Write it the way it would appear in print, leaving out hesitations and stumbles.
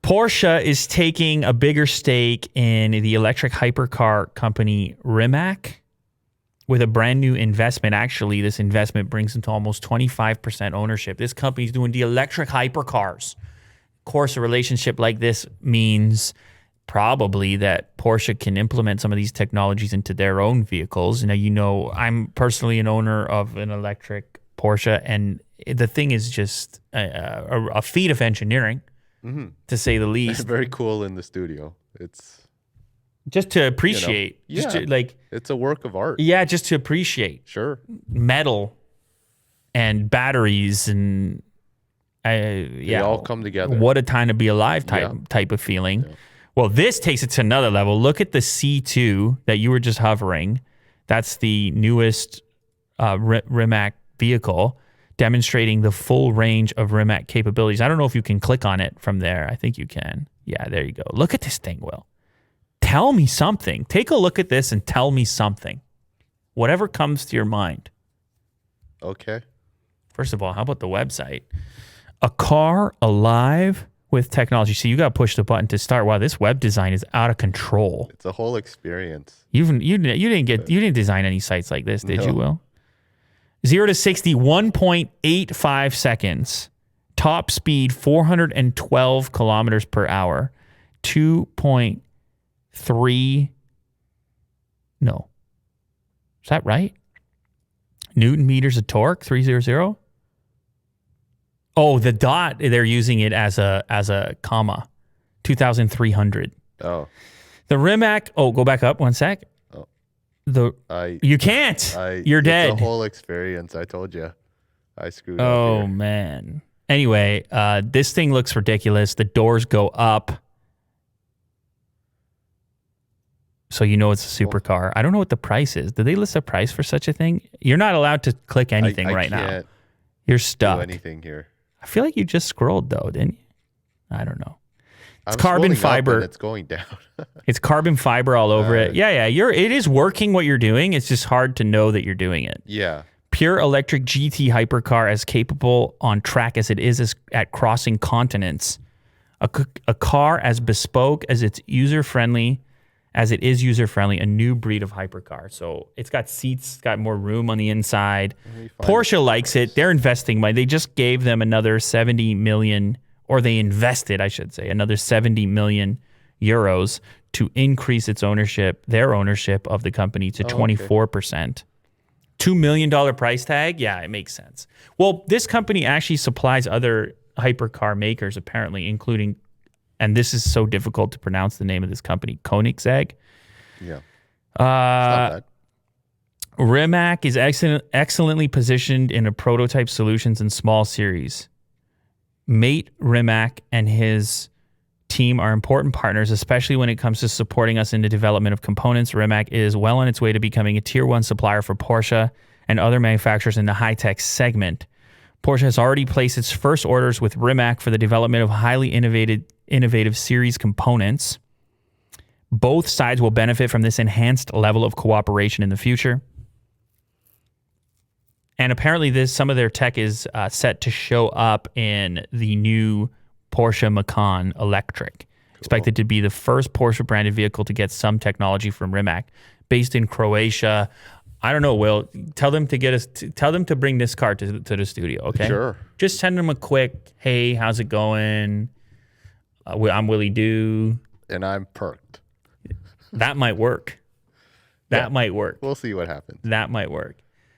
Porsche is taking a bigger stake in the electric hypercar company Rimac with a brand new investment. Actually, this investment brings them to almost 25% ownership. This company's doing the electric hypercars. Of course, a relationship like this means probably that Porsche can implement some of these technologies into their own vehicles. Now, you know, I'm personally an owner of an electric Porsche, and the thing is just a feat of engineering, to say the least. Very cool in the studio. It's just to appreciate. You know, just to, like, it's a work of art. Yeah, just to appreciate. Sure. Metal and batteries and they all come together. What a time to be alive type of feeling. Yeah. Well, this takes it to another level. Look at the C2 that you were just hovering. That's the newest Rimac vehicle, demonstrating the full range of Rimac capabilities. I don't know if you can click on it from there. I think you can. Yeah, there you go. Look at this thing, Will. Tell me something. Take a look at this and tell me something. Whatever comes to your mind. Okay. First of all, how about the website? A car alive with technology. So you got to push the button to start. Wow, this web design is out of control. It's a whole experience. You didn't design any sites like this, did you, Will? 0 to 60, 1.85 seconds. Top speed, 412 kilometers per hour. 2.3. No. Is that right? Newton meters of torque, 300. Oh, the dot, they're using it as a comma. 2,300. Oh. The Rimac, go back up one sec. You can't. You're dead. It's a whole experience. I told you. I screwed up. Oh, man. Anyway, this thing looks ridiculous. The doors go up. So you know it's a supercar. I don't know what the price is. Did they list a price for such a thing? You're not allowed to click anything right now. You're stuck. Do anything here. I feel like you just scrolled, though, didn't you? I don't know. It's carbon fiber. It's going down. It's carbon fiber all over it. Yeah. It is working what you're doing. It's just hard to know that you're doing it. Yeah. Pure electric GT hypercar, as capable on track as it is at crossing continents. A car as bespoke as it is user-friendly, a new breed of hypercar. So it's got seats, it's got more room on the inside. Porsche likes it. They're investing money. They just gave them another 70 million, or they invested, I should say, another 70 million euros to increase their ownership of the company to 24%. $2 million price tag? Yeah, it makes sense. Well, this company actually supplies other hypercar makers, apparently, including, and this is so difficult to pronounce the name of this company, Koenigsegg. Yeah. It's not bad. Rimac is excellently positioned in a prototype solutions and small series. Mate Rimac and his team are important partners, especially when it comes to supporting us in the development of components. Rimac is well on its way to becoming a tier 1 supplier for Porsche and other manufacturers in the high-tech segment. Porsche has already placed its first orders with Rimac for the development of highly innovative series components. Both sides will benefit from this enhanced level of cooperation in the future. And apparently some of their tech is set to show up in the new Porsche Macan Electric. Cool. Expected to be the first Porsche branded vehicle to get some technology from Rimac. Based in Croatia. I don't know, Will. Tell them to bring this car to the studio, okay? Sure. Just send them a quick, hey, how's it going? I'm Willie Doo. And I'm perked. That might work. That might work. We'll see what happens. That might work.